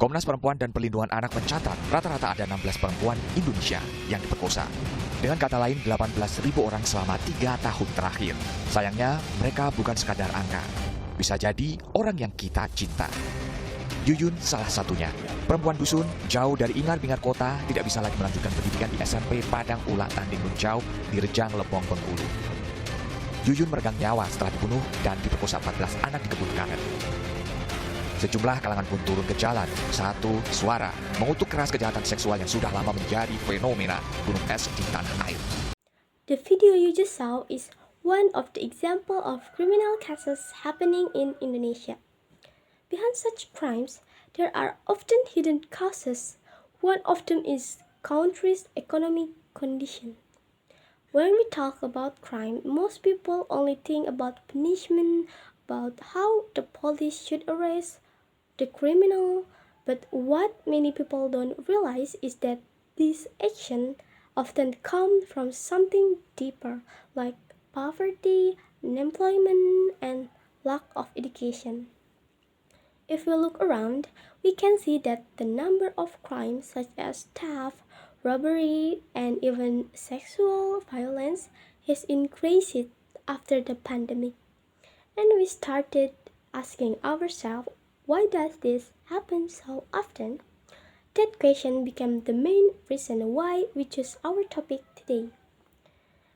Komnas Perempuan dan Perlindungan Anak mencatat rata-rata ada 16 perempuan Indonesia yang diperkosa. Dengan kata lain, 18.000 orang selama 3 tahun terakhir. Sayangnya, mereka bukan sekadar angka. Bisa jadi orang yang kita cinta. Yuyun salah satunya. Perempuan dusun, jauh dari ingar-bingar kota, tidak bisa lagi melanjutkan pendidikan di SMP Padang Ulah Tanding Jauh di Rejang, Lebong, Bengkulu. Yuyun meregang nyawa setelah dibunuh dan diperkosa 14 anak di kebun karet. Sejumlah kalangan pun turun ke jalan, satu suara mengutuk keras kejahatan seksual yang sudah lama menjadi fenomena gunung es di tanah air. The video you just saw is one of the example of criminal cases happening in Indonesia. Behind such crimes, there are often hidden causes. One of them is country's economic condition. When we talk about crime, most people only think about punishment, about how the police should arrest the criminal, but what many people don't realize is that these actions often come from something deeper, like poverty, unemployment, and lack of education. If we look around, we can see that the number of crimes such as theft, robbery, and even sexual violence has increased after the pandemic. And we started asking ourselves, why does this happen so often? That question became the main reason why we chose our topic today.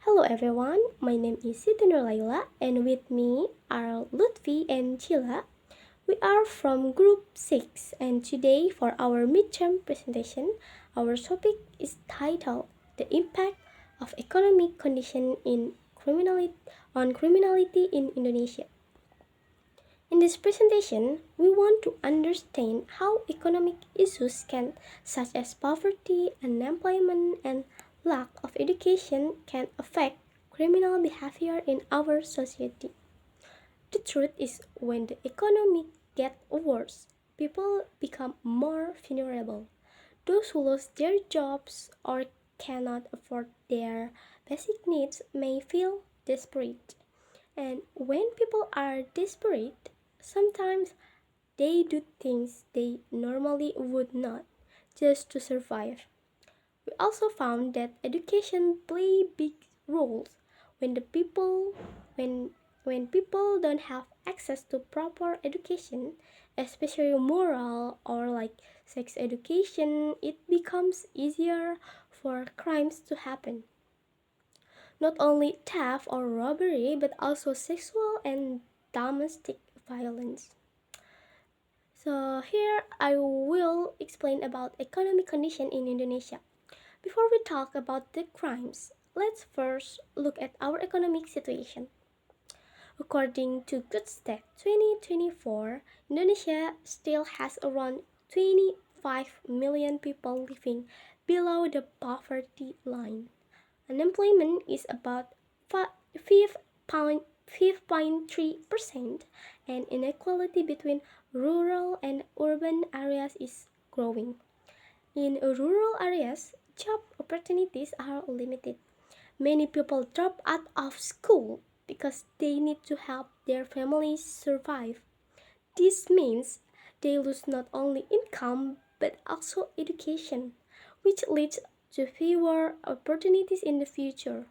Hello everyone, my name is Siti Nurlaila and with me are Lutfhi and Pricilla. We are from Group 6 and today for our midterm presentation, our topic is titled The Impact of Economic Condition on Criminality in Indonesia. In this presentation, we want to understand how economic issues such as poverty, unemployment, and lack of education can affect criminal behavior in our society. The truth is, when the economy gets worse, people become more vulnerable. Those who lose their jobs or cannot afford their basic needs may feel desperate. And when people are desperate, sometimes they do things they normally would not, just to survive. We also found that education play big roles when the people when people don't have access to proper education, especially moral or like sex education, it becomes easier for crimes to happen. Not only theft or robbery, but also sexual and domestic violence. So here I will explain about economic condition in Indonesia. Before we talk about the crimes, let's first look at our economic situation. According to Goodstat 2024, Indonesia still has around 25 million people living below the poverty line. Unemployment is about 5.3%, and inequality between rural and urban areas is growing. In rural areas, job opportunities are limited. Many people drop out of school because they need to help their families survive. This means they lose not only income but also education, which leads to fewer opportunities in the future.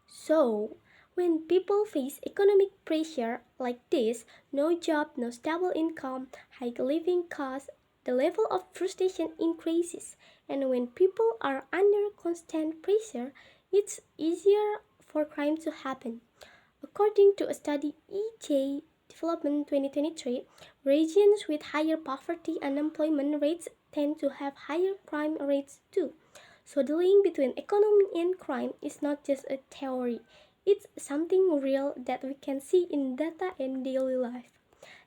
So, when people face economic pressure like this, no job, no stable income, high living costs, the level of frustration increases. And when people are under constant pressure, it's easier for crime to happen. According to a study EJ Development 2023, regions with higher poverty and unemployment rates tend to have higher crime rates too. So the link between economy and crime is not just a theory. It's something real that we can see in data and daily life.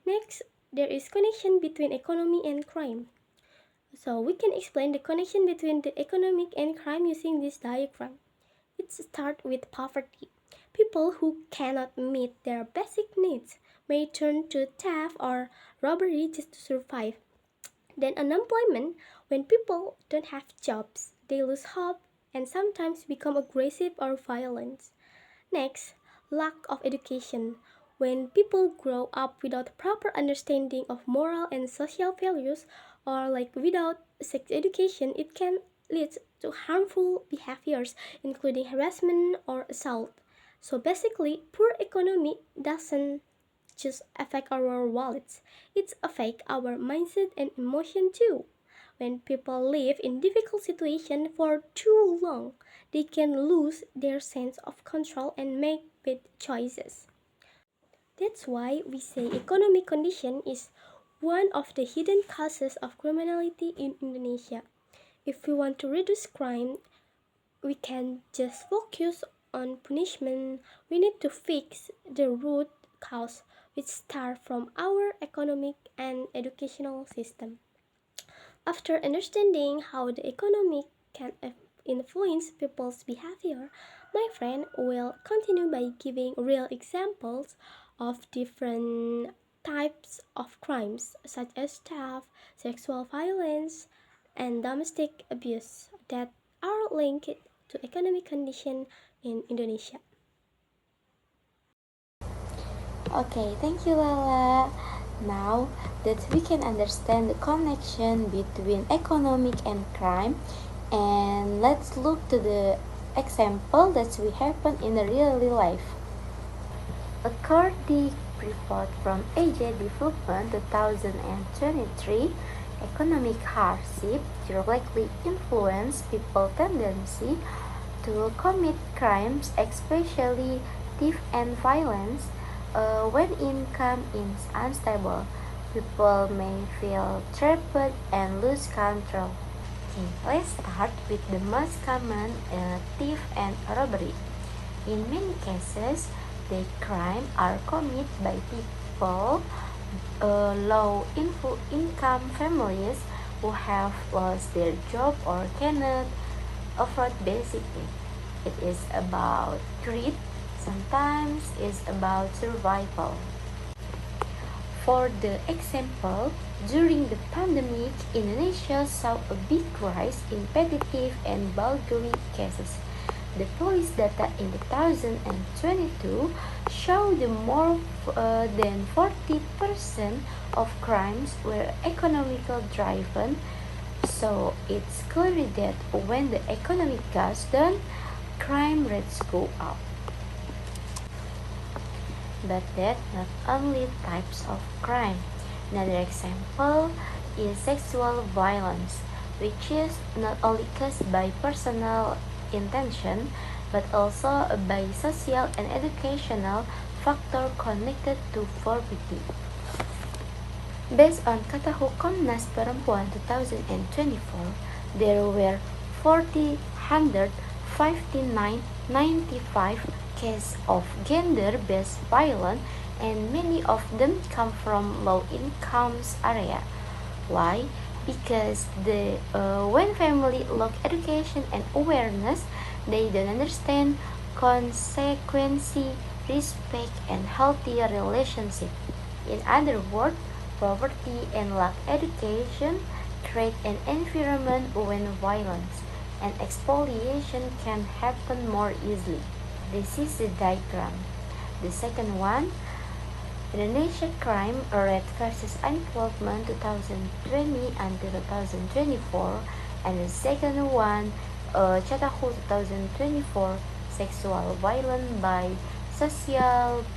Next, there is connection between economy and crime. So we can explain the connection between the economic and crime using this diagram. It starts with poverty. People who cannot meet their basic needs may turn to theft or robbery just to survive. Then unemployment, when people don't have jobs, they lose hope and sometimes become aggressive or violent. Next, lack of education. When people grow up without proper understanding of moral and social values, or like without sex education, it can lead to harmful behaviors, including harassment or assault. So basically, poor economy doesn't just affect our wallets, it affects our mindset and emotion too. When people live in difficult situations for too long, they can lose their sense of control and make bad choices. That's why we say economic condition is one of the hidden causes of criminality in Indonesia. If we want to reduce crime, we can just focus on punishment. We need to fix the root cause, which start from our economic and educational system. After understanding how the economy can influence people's behavior, my friend will continue by giving real examples of different types of crimes such as theft, sexual violence, and domestic abuse that are linked to economic condition in Indonesia. Okay, thank you, Lala. Now that we can understand the connection between economic and crime, and let's look to the example that will happen in the real life. According report from Asia Development 2023, economic hardship directly influence people's tendency to commit crimes, especially theft and violence. When income is unstable, people may feel trapped and lose control. Okay, let's start with the most common theft and robbery. In many cases, the crime are committed by people, low income families who have lost their job or cannot afford basic needs. It is about greed, sometimes it's about survival. For the example, during the pandemic, Indonesia saw a big rise in petty thief and burglary cases. The police data in 2022 show the more than 40% of crimes were economical driven. So it's clear that when the economy goes down, crime rates go up. But that not only types of crime. Another example is sexual violence, which is not only caused by personal intention but also by social and educational factor connected to poverty. Based on Kata Komnas Perempuan 2024, there were 4,159,95 cases of gender-based violence, and many of them come from low-income area. Why? Because when family lack education and awareness, they don't understand consequence, respect, and healthy relationship. In other words, poverty and lack education create an environment when violence and spoliation can happen more easily. This is the diagram. The second one, Indonesia crime rate versus unemployment 2020 until 2024, and the second one, Catahu 2024, sexual violence by social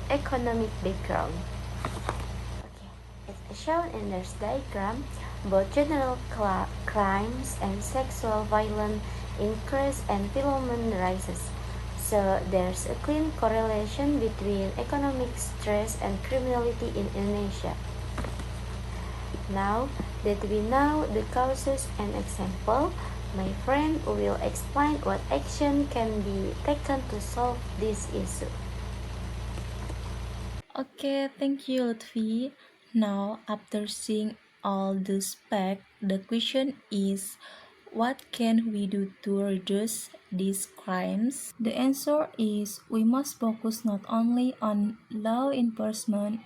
economic background. Okay, as shown in this diagram, both general crimes and sexual violence increase and employment rises. So there's a clear correlation between economic stress and criminality in Indonesia. Now that we know the causes and example, my friend will explain what action can be taken to solve this issue. Okay, thank you, Lutfi. Now, after seeing all this facts, the question is, what can we do to reduce these crimes? The answer is we must focus not only on law enforcement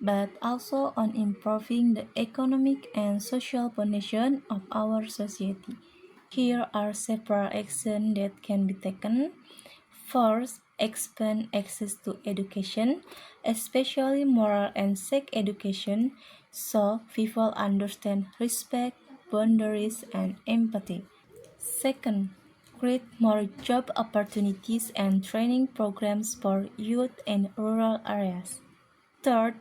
but also on improving the economic and social condition of our society. Here are several actions that can be taken. First, expand access to education, especially moral and sex education, so people understand respect, boundaries, and empathy. Second, create more job opportunities and training programs for youth in rural areas. Third,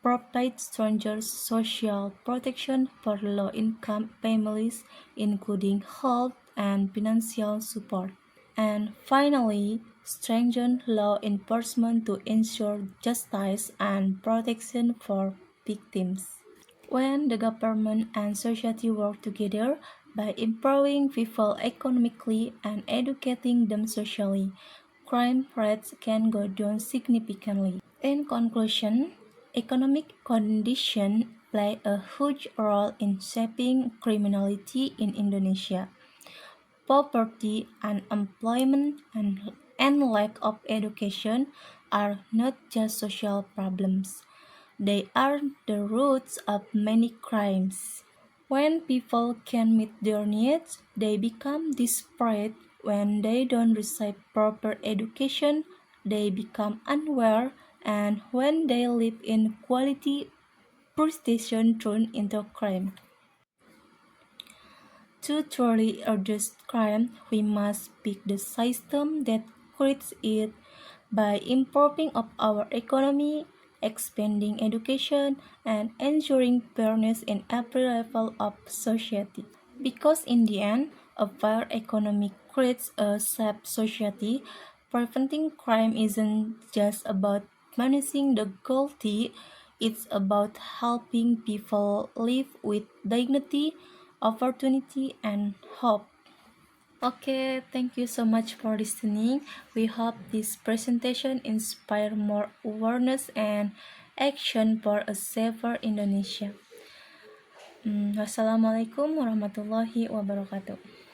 provide stronger social protection for low-income families, including health and financial support. And finally, strengthen law enforcement to ensure justice and protection for victims. When the government and society work together by empowering people economically and educating them socially, crime rates can go down significantly. In conclusion, economic conditions play a huge role in shaping criminality in Indonesia. Poverty, unemployment, and lack of education are not just social problems. They are the roots of many crimes. When people can meet their needs, they become desperate. When they don't receive proper education, they become unaware. And when they live in quality, prostitution turns into crime. To truly address crime, we must pick the system that creates it by improving of our economy, expanding education, and ensuring fairness in every level of society. Because in the end, a fair economy creates a safe society. Preventing crime isn't just about punishing the guilty, it's about helping people live with dignity, opportunity, and hope. Okay, thank you so much for listening. We hope this presentation inspire more awareness and action for a safer Indonesia. Wassalamualaikum warahmatullahi wabarakatuh.